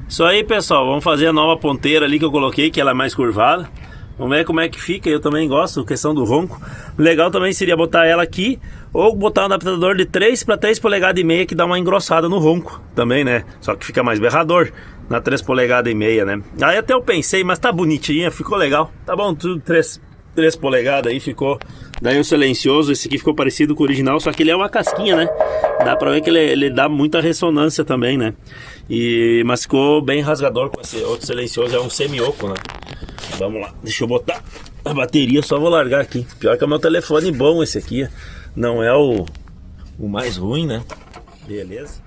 Isso aí, pessoal, vamos fazer a nova ponteira ali que eu coloquei, que ela é mais curvada. Vamos ver como é que fica, eu também gosto, questão do ronco. Legal também seria botar ela aqui, ou botar um adaptador de 3 para 3,5 polegadas que dá uma engrossada no ronco também, né? Só que fica mais berrador na 3,5 polegadas, né? Aí até eu pensei, mas tá bonitinha, ficou legal. Tá bom, tudo 3 polegadas aí ficou. Daí o silencioso, esse aqui ficou parecido com o original, só que ele é uma casquinha, né? Dá pra ver que ele dá muita ressonância também, né? Mas ficou bem rasgador com esse outro silencioso, é um semi-oco, né? Vamos lá, deixa eu botar a bateria, só vou largar aqui. Pior que é o meu telefone bom esse aqui, não é o mais ruim, né? Beleza.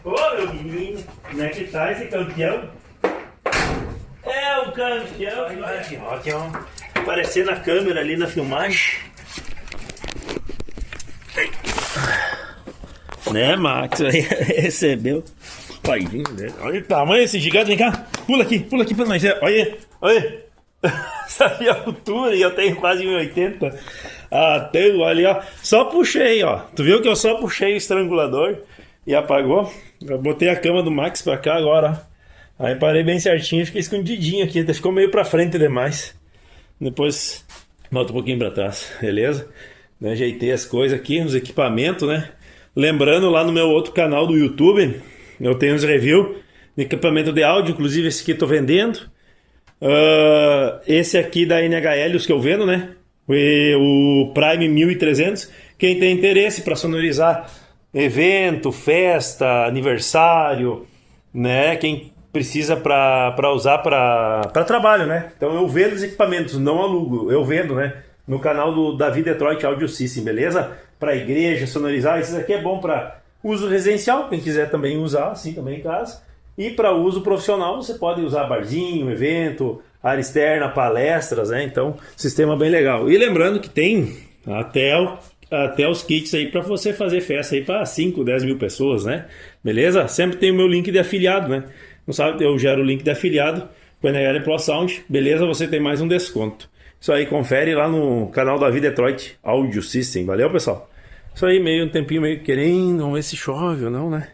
Ô, meu menino, como é que tá esse campeão? É o campeão. Olha aqui, ó, aqui, ó. Aparecer na câmera ali na filmagem. Né, Max? Aí recebeu. Paizinho dele. Olha o tamanho desse gigante. Vem cá. Pula aqui pra nós ver. Olha, olha. Sabe a altura? E eu tenho quase 1,80. Até ali, ó. Só puxei, ó. Tu viu que eu só puxei o estrangulador e apagou? Eu botei a cama do Max pra cá agora, ó. Aí parei bem certinho, fiquei escondidinho aqui. Até ficou meio pra frente demais. Depois volta um pouquinho pra trás, beleza? Ajeitei as coisas aqui, os equipamentos, né? Lembrando, lá no meu outro canal do YouTube, eu tenho uns reviews de equipamento de áudio, inclusive esse aqui eu tô vendendo. Esse aqui da NHL, os que eu vendo, né? O Prime 1300. Quem tem interesse para sonorizar evento, festa, aniversário, né? Quem precisa para usar para trabalho, né? Então eu vendo os equipamentos, não alugo, eu vendo, né? No canal do Davi Detroit Audio System, beleza? Para igreja, sonorizar, isso aqui é bom para uso residencial, quem quiser também usar, assim também em casa. E para uso profissional, você pode usar barzinho, evento, área externa, palestras, né? Então, sistema bem legal. E lembrando que tem até os kits aí para você fazer festa aí para 5, 10 mil pessoas, né? Beleza? Sempre tem o meu link de afiliado, né? Não sabe, eu gero o link de afiliado com a NHL Pro Sound, beleza? Você tem mais um desconto. Isso aí, confere lá no canal da Davi Detroit Audio System. Valeu, pessoal? Isso aí, um tempinho meio querendo, vamos ver se chove ou não, né?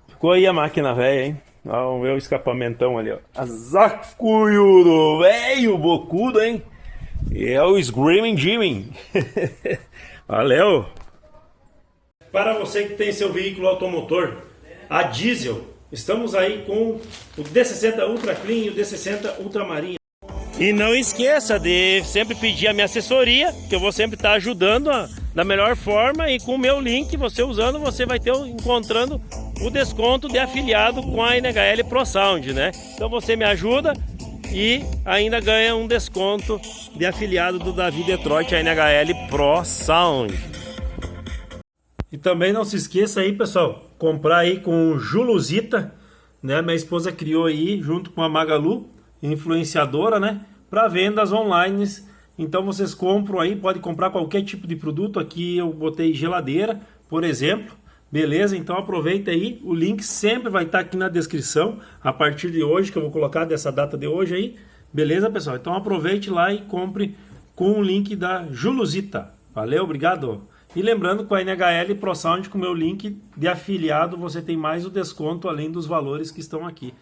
Ficou aí a máquina velha, hein? Vamos ver o escapamentão ali, ó. Azacuio do velho bocudo, hein? E é o Screaming Jimmy. Valeu! Para você que tem seu veículo automotor a diesel, estamos aí com o D60 Ultra Clean e o D60 Ultramarinha. E não esqueça de sempre pedir a minha assessoria, que eu vou sempre estar ajudando da melhor forma, e com o meu link, você usando, você vai ter encontrando o desconto de afiliado com a NHL Pro Sound, né? Então você me ajuda e ainda ganha um desconto de afiliado do Davi Detroit, a NHL Pro Sound. E também não se esqueça aí, pessoal, comprar aí com o Juluzita, né? Minha esposa criou aí junto com a Magalu, influenciadora, né, para vendas online. Então vocês compram aí, pode comprar qualquer tipo de produto. Aqui eu botei geladeira, por exemplo, beleza? Então aproveita aí, o link sempre vai estar aqui na descrição a partir de hoje, que eu vou colocar dessa data de hoje aí, beleza, pessoal? Então aproveite lá e compre com o link da Juluzita. Valeu, obrigado! E lembrando, com a NHL Pro Sound, com o meu link de afiliado, você tem mais o desconto além dos valores que estão aqui.